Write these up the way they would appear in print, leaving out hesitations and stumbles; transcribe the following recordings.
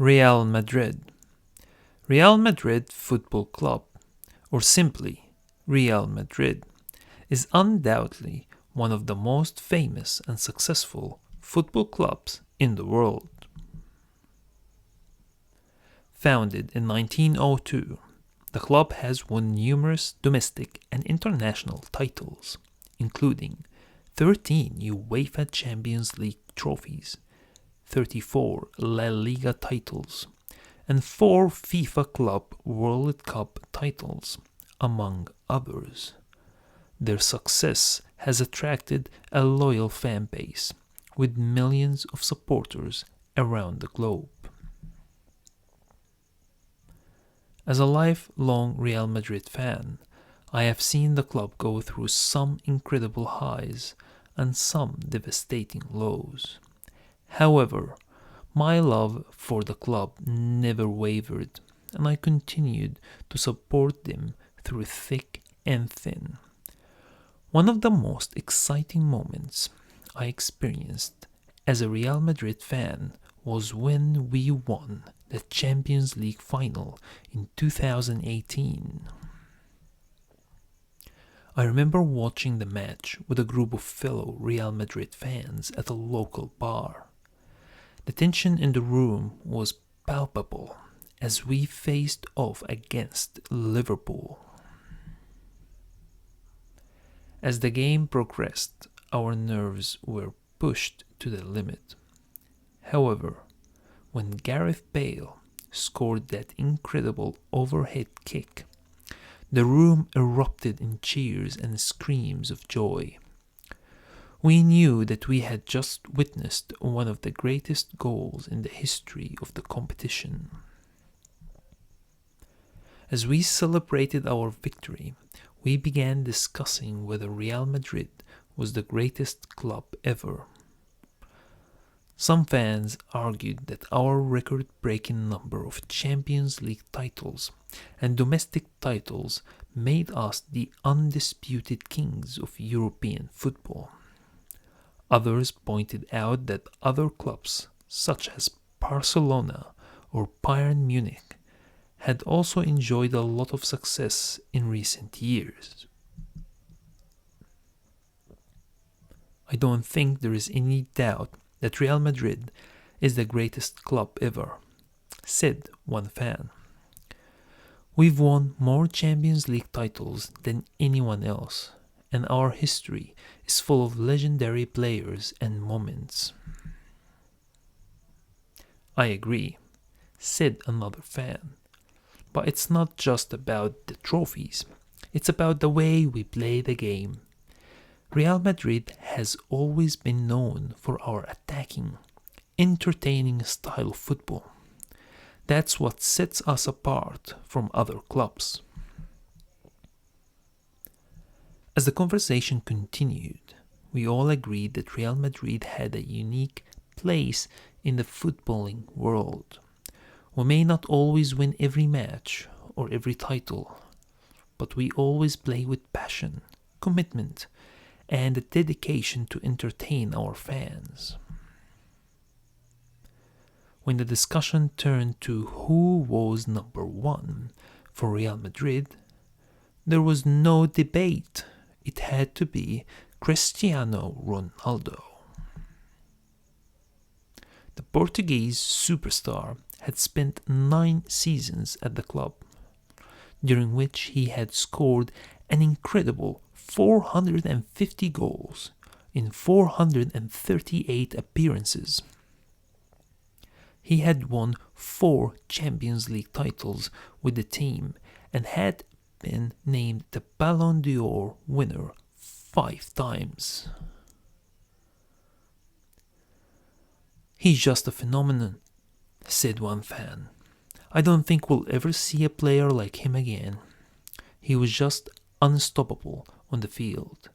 Real Madrid. Real Madrid Football Club, or simply Real Madrid, is undoubtedly one of the most famous and successful football clubs in the world. Founded in 1902, the club has won numerous domestic and international titles, including 13 UEFA Champions League trophies, 34 La Liga titles, and 4 FIFA Club World Cup titles, among others. Their success has attracted a loyal fan base, with millions of supporters around the globe. As a lifelong Real Madrid fan, I have seen the club go through some incredible highs and some devastating lows. However, my love for the club never wavered, and I continued to support them through thick and thin. One of the most exciting moments I experienced as a Real Madrid fan was when we won the Champions League final in 2018. I remember watching the match with a group of fellow Real Madrid fans at a local bar. The tension in the room was palpable as we faced off against Liverpool. As the game progressed, our nerves were pushed to the limit. However, when Gareth Bale scored that incredible overhead kick, the room erupted in cheers and screams of joy. We knew that we had just witnessed one of the greatest goals in the history of the competition. As we celebrated our victory, we began discussing whether Real Madrid was the greatest club ever. Some fans argued that our record-breaking number of Champions League titles and domestic titles made us the undisputed kings of European football. Others pointed out that other clubs, such as Barcelona or Bayern Munich, had also enjoyed a lot of success in recent years. I don't think there is any doubt that Real Madrid is the greatest club ever, said one fan. We've won more Champions League titles than anyone else, and our history is full of legendary players and moments. I agree, said another fan. But it's not just about the trophies, it's about the way we play the game. Real Madrid has always been known for our attacking, entertaining style of football. That's what sets us apart from other clubs. As the conversation continued, we all agreed that Real Madrid had a unique place in the footballing world. We may not always win every match or every title, but we always play with passion, commitment, and a dedication to entertain our fans. When the discussion turned to who was number one for Real Madrid, there was no debate. It had to be Cristiano Ronaldo. The Portuguese superstar had spent 9 seasons at the club, during which he had scored an incredible 450 goals in 438 appearances. He had won 4 Champions League titles with the team and had been named the Ballon d'Or winner 5 times. He's just a phenomenon, said one fan. I don't think we'll ever see a player like him again. He was just unstoppable on the field,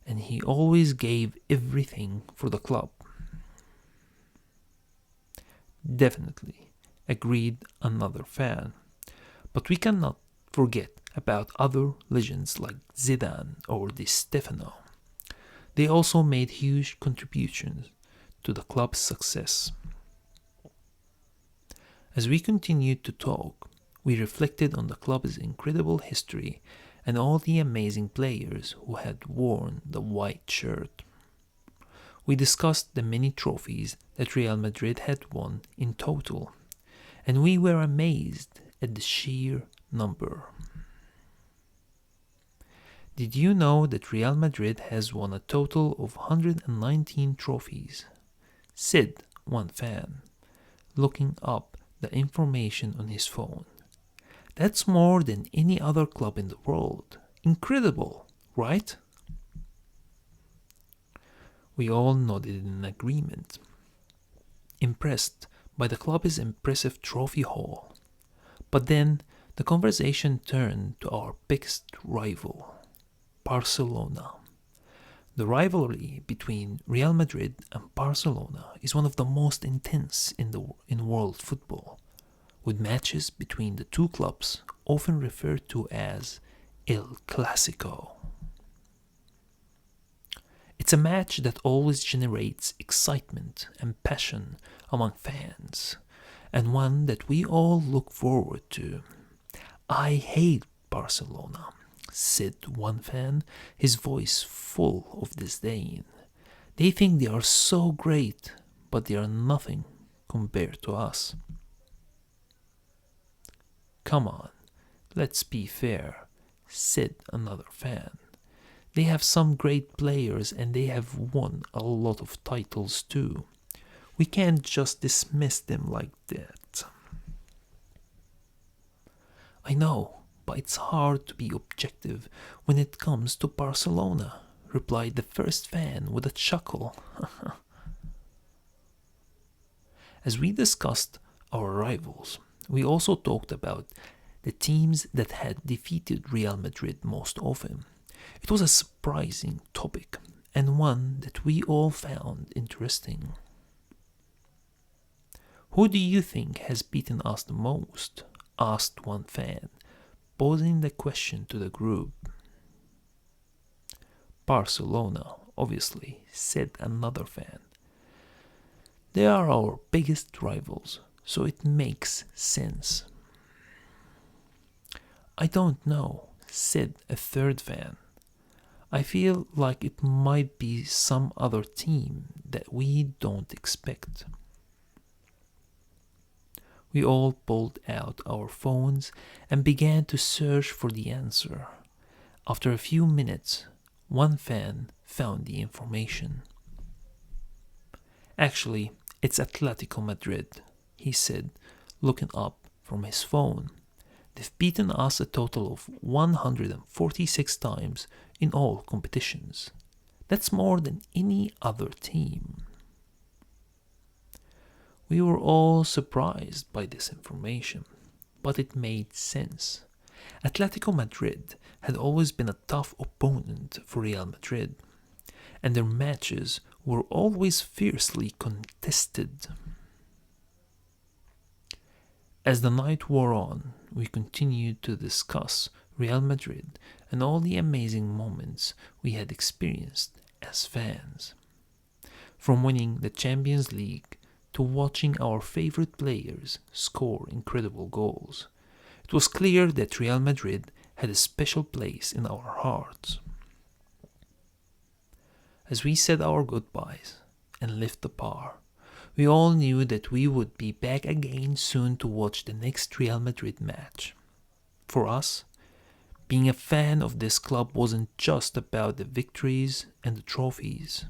and he always gave everything for the club. Definitely, agreed another fan. But we cannot forget about other legends like Zidane or Di Stefano. They also made huge contributions to the club's success. As we continued to talk, we reflected on the club's incredible history and all the amazing players who had worn the white shirt. We discussed the many trophies that Real Madrid had won in total, and we were amazed at the sheer number. Did you know that Real Madrid has won a total of 119 trophies? Said one fan, looking up the information on his phone. That's more than any other club in the world. Incredible, right? We all nodded in agreement, impressed by the club's impressive trophy haul. But then the conversation turned to our biggest rival, Barcelona. The rivalry between Real Madrid and Barcelona is one of the most intense in world football, with matches between the two clubs often referred to as El Clasico. It's a match that always generates excitement and passion among fans, and one that we all look forward to. I hate Barcelona, said one fan, his voice full of disdain. They think they are so great, but they are nothing compared to us. Come on, let's be fair, said another fan. They have some great players and they have won a lot of titles too. We can't just dismiss them like that. I know, but it's hard to be objective when it comes to Barcelona, replied the first fan with a chuckle. As we discussed our rivals, we also talked about the teams that had defeated Real Madrid most often. It was a surprising topic and one that we all found interesting. Who do you think has beaten us the most? Asked one fan, posing the question to the group. Barcelona, obviously, said another fan. They are our biggest rivals, so it makes sense. I don't know, said a third fan. I feel like it might be some other team that we don't expect. We all pulled out our phones and began to search for the answer. After a few minutes, one fan found the information. Actually, it's Atletico Madrid, he said, looking up from his phone. They've beaten us a total of 146 times in all competitions. That's more than any other team. We were all surprised by this information, but it made sense. Atletico Madrid had always been a tough opponent for Real Madrid, and their matches were always fiercely contested. As the night wore on, we continued to discuss Real Madrid and all the amazing moments we had experienced as fans. From winning the Champions League to watching our favorite players score incredible goals, it was clear that Real Madrid had a special place in our hearts. As we said our goodbyes and left the bar, we all knew that we would be back again soon to watch the next Real Madrid match. For us, being a fan of this club wasn't just about the victories and the trophies.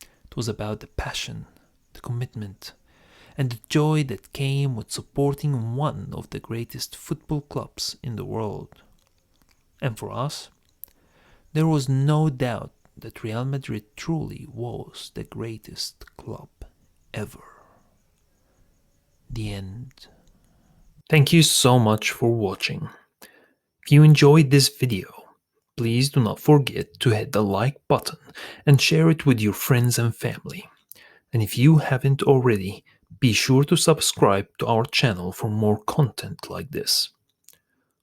It was about the passion, the commitment, and the joy that came with supporting one of the greatest football clubs in the world. And for us, there was no doubt that Real Madrid truly was the greatest club ever. The end. Thank you so much for watching. If you enjoyed this video, please do not forget to hit the like button and share it with your friends and family. And if you haven't already, be sure to subscribe to our channel for more content like this.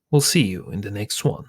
We'll see you in the next one.